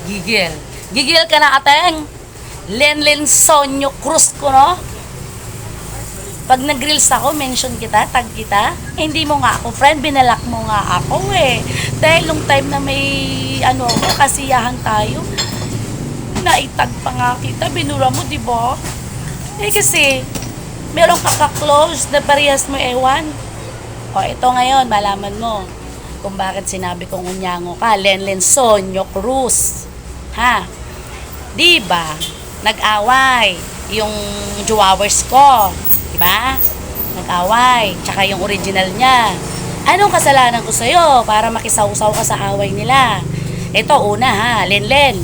Gigil. Gigil ka na, ateng. Lenlen Sonyo Cruz ko, no? Pag nag-reels ako, mention kita, tag kita. Hindi mo nga ako, friend, binalak mo nga ako eh. Dahil nung time na may, kasiyahan tayo, naitag pa nga kita, binura mo, di ba? Eh kasi, meron ka-close na parehas mo ewan. O, ito ngayon, malaman mo kung bakit sinabi kong unyango ka, Lenlen Sonyo Cruz. Ha? Di ba? Nag-away yung Jowawers ko. Diba? Nag-away. Tsaka yung original niya. Anong kasalanan ko sa'yo para makisaw-saw ka sa away nila? Ito, una ha, Lenlen.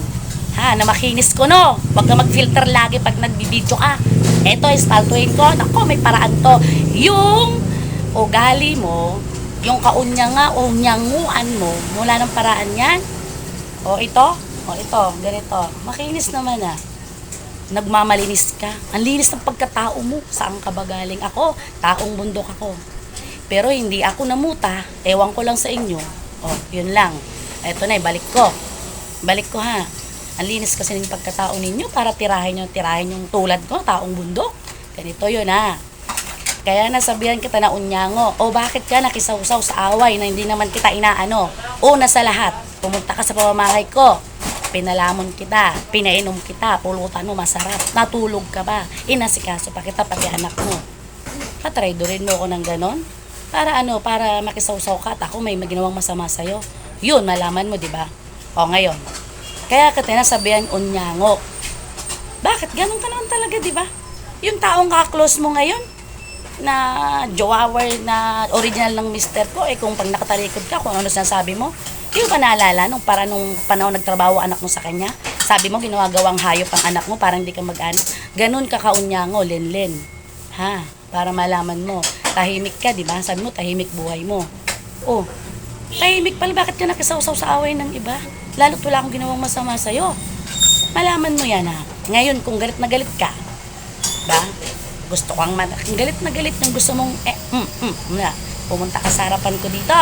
Ha, na makinis ko, no? Huwag ka mag-filter lagi pag nagbibidyo ka. Ito, istaltuhin ko. Nako, may paraan to. Yung ugali mo, yung unyanguan mo, mula ng paraan yan. O ito, ganito. Makinis naman ah. Nagmamalinis ka. Ang linis ng pagkatao mo. Saan ka ba galing? Ako, taong bundok ako. Pero hindi ako namuta. Ewan ko lang sa inyo. O, yun lang. Eto na, balik ko. Balik ko ha. Ang linis kasi ng pagkatao ninyo para tirahin yung tulad ko, taong bundok. Ganito yun ha. Kaya nasabihan kita na unyango. O bakit ka nakisawsaw sa away na hindi naman kita inaano? Una sa lahat, pumunta ka sa pamamahay ko. Pinalamon kita, pinainom kita, pulutan mo masarap, natulog ka ba, inasikaso pa kita pati anak mo. Patraydorin mo ako ng ganon? Para makisawsaw ka at ako may ginawang masama sa'yo. Yun, malaman mo, di ba? O ngayon, kaya kita nasabihan unyango. Bakit? Ganon ka naman talaga, di ba? Yung taong ka-close mo ngayon, na jowawer na original ng mister ko, kung pag nakatalikod ka, kung ano sinasabi mo, hindi ba naalala nung panahon nagtrabaho anak mo sa kanya? Sabi mo, ginawagawang hayop ang anak mo para hindi ka mag-anak. Ganun ka kaunyango, Lenlen. Ha? Para malaman mo. Tahimik ka, di ba? Sabi mo, tahimik buhay mo. Oh, tahimik pala. Bakit ka nakisawsaw sa away ng iba? Lalo't wala akong ginawang masama sa'yo. Malaman mo yan, ha? Ngayon, kung galit na galit ka, ba? Gusto kang galit na galit yung gusto mong, pumunta ka sa harapan ko dito.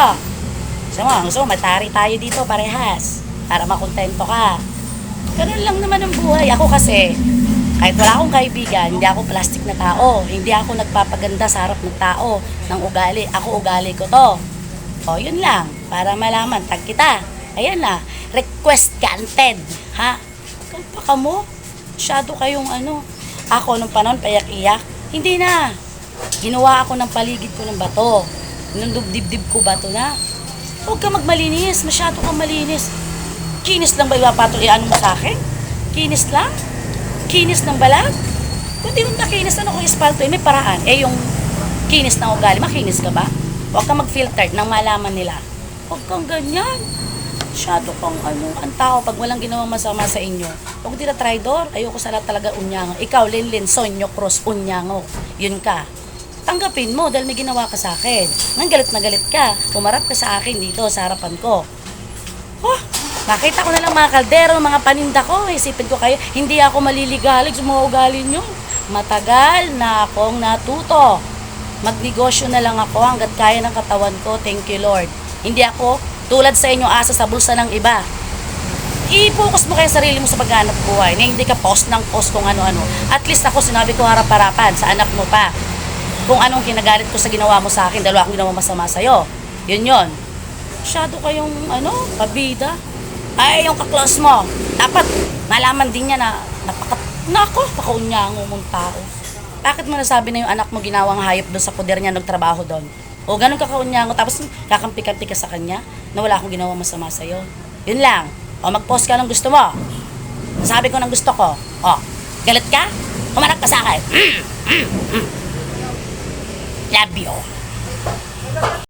Gusto mo, matari tayo dito parehas para makontento ka. Ganun lang naman ang buhay. Ako kasi, kahit wala akong kaibigan, hindi ako plastic na tao. Hindi ako nagpapaganda sa harap ng tao ng ugali. Ako ugali ko to. O, yun lang. Para malaman, tag kita. Ayan na. Request granted. Ha? Kalpa ka mo. Masyado kayong Ako, nung panahon, payak-iyak. Hindi na. Ginawa ako ng paligid ko ng bato. Nung dibdib ko bato na. Huwag ka magmalinis. Masyado kang malinis. Kinis lang ba ipapatuloy mo sa akin? Kinis lang? Kinis ng balag? Kung di mo nakinis, kung ispalto, may paraan. Yung kinis ng ugali, makinis ka ba? Huwag kang mag-filter nang malaman nila. Huwag kang ganyan. Masyado kang ang tao pag walang ginawang masama sa inyo. Huwag dila traidor. Ayoko sa lahat talaga unyango. Ikaw, Lenlen Sonyo Cruz, unyango. Yun ka. Tanggapin mo dahil may ginawa ka sa akin. Nang galit na galit ka, umarap ka sa akin dito sa harapan ko. Makita ko na lang mga kaldero, mga paninda ko. Isipin ko kayo, hindi ako maliligalig sa mga ugali nyo. Matagal na akong natuto. Magnegosyo na lang ako hanggat kaya ng katawan ko. Thank you, Lord. Hindi ako tulad sa inyo asa sa bulsa ng iba. I-focus mo kayo sarili mo sa paghanap buhay. Na hindi ka post ng post kung ano-ano. At least ako sinabi ko harap-harapan sa anak mo pa. Kung anong kinagalit ko sa ginawa mo sa akin, dalawa akong ginawa masama sa'yo. Yun. Masyado kayong, pabida. Ay, yung ka-close mo. Dapat, malaman din niya na, pakaunyango mong tao. Bakit mo nasabi na yung anak mo ginawang hayop doon sa poder niya, nagtrabaho doon? O, ganun ka kaunyango, tapos kakampi-kampi ka sa kanya, na wala akong ginawang masama sa'yo. Yun lang. O, mag-post ka ng gusto mo. Sabi ko ng gusto ko. O, galit ka? Humarap ka sa akin. Love you.